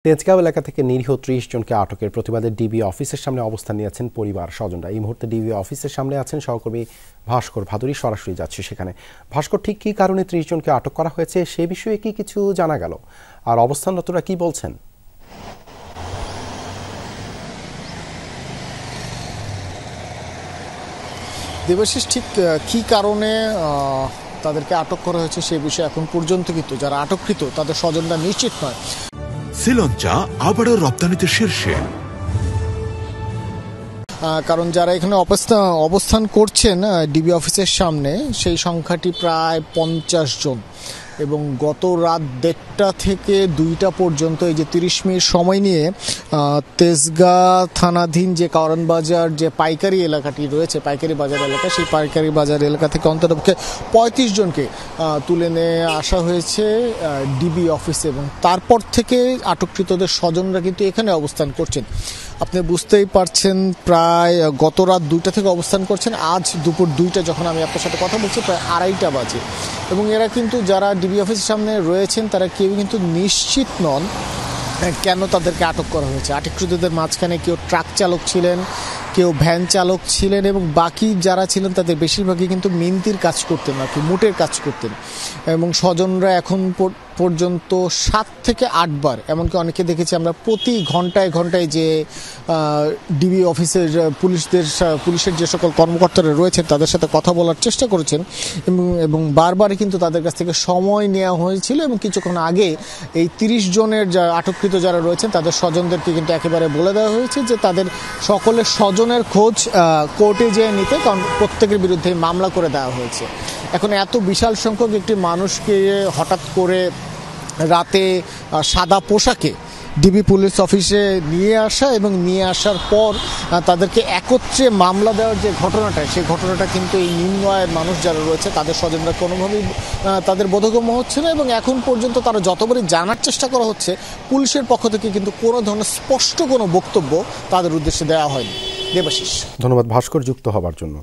তেজগাঁও এলাকা থেকে নিরীহ ৩০ জনকে আটকের প্রতিবাদে ডিবি অফিসের সামনে অবস্থান নিয়েছেন পরিবার স্বজনরা। এই মুহূর্তে ডিবি অফিসের সামনে আছেন সহকর্মী ভাস্কর ভাদুরী। সরাসরি যাচ্ছে সেখানে। ভাস্কর, ঠিক কী কারণে ৩০ জনকে আটক করা হয়েছে সে বিষয়ে কি কিছু জানা গেল, আর অবস্থানরতরা কি বলছেন? দেবাশিস, ঠিক কী কারণে তাদেরকে আটক করা হয়েছে সে বিষয়ে এখন পর্যন্ত কিন্তু যারা আটককৃত তাদের স্বজনরা নিশ্চিত নয়। শ্রীলঙ্কা আবারও রপ্তানিতে শীর্ষে, কারণ যারা এখানে অবস্থান করছেন ডিবি অফিসের সামনে সেই সংখ্যাটি প্রায় 50 জন, এবং গত রাত 1:30 থেকে 2টা পর্যন্ত এই যে 30 মিনিট সময় নিয়ে তেজগাঁ থানাধীন যে কারণ বাজার যে পাইকারি এলাকাটি রয়েছে, পাইকারি বাজার এলাকা, সেই পাইকারি বাজার এলাকা থেকে অন্ততপক্ষে 35 জনকে তুলে নিয়ে আসা হয়েছে ডিবি অফিসে, এবং তারপর থেকে আটককৃতদের স্বজনরা কিন্তু এখানে অবস্থান করছেন। আপনি বুঝতেই পারছেন, প্রায় গত রাত 2টা থেকে অবস্থান করছেন, আজ দুপুর 2টা যখন আমি আপনার সাথে কথা বলছি প্রায় 2:30টা বাজে, এবং এরা কিন্তু যারা ডিবি অফিসের সামনে রয়েছেন তারা কেউ কিন্তু নিশ্চিত নন কেন তাদেরকে আটক করা হয়েছে। আটককৃতদের মাঝখানে কেউ ট্রাক চালক ছিলেন, কেউ ভ্যান চালক ছিলেন, এবং বাকি যারা ছিলেন তাদের বেশিরভাগই কিন্তু মিনতির কাজ করতেন, আর কি মুটের কাজ করতেন। এবং স্বজনরা এখন পর্যন্ত 7 থেকে 8 বার, এমনকি অনেকে দেখেছি আমরা প্রতি ঘন্টায় ঘন্টায় যে ডিবি অফিসের পুলিশের যে সকল কর্মকর্তারা রয়েছেন তাদের সাথে কথা বলার চেষ্টা করেছেন, এবং বারবারই কিন্তু তাদের কাছ থেকে সময় নেওয়া হয়েছিল। এবং কিছুক্ষণ আগে এই 30 জনের আটককৃত যারা রয়েছেন তাদের স্বজনদেরকে কিন্তু একেবারে বলে দেওয়া হয়েছে যে তাদের সকলের স্বজনের খোঁজ কোর্টে যেয়ে নিতে, কারণ প্রত্যেকের বিরুদ্ধে মামলা করে দেওয়া হয়েছে। এখন এত বিশাল সংখ্যক একটি মানুষকে হঠাৎ করে রাতে সাদা পোশাকে ডিবি পুলিশ অফিসে নিয়ে আসা, এবং নিয়ে আসার পর তাদেরকে একত্রে মামলা দেওয়ার যে ঘটনাটা, সেই ঘটনাটা কিন্তু এই নিম্ন আয়ের মানুষ যারা রয়েছে তাদের স্বজনরা কোনোভাবেই তাদের বোধগম্য হচ্ছে না। এবং এখন পর্যন্ত তারা যতবারই জানার চেষ্টা করা হচ্ছে, পুলিশের পক্ষ থেকে কিন্তু কোনো ধরনের স্পষ্ট কোনো বক্তব্য তাদের উদ্দেশ্যে দেওয়া হয়নি। দেবাশিস, ধন্যবাদ ভাস্কর যুক্ত হবার জন্য।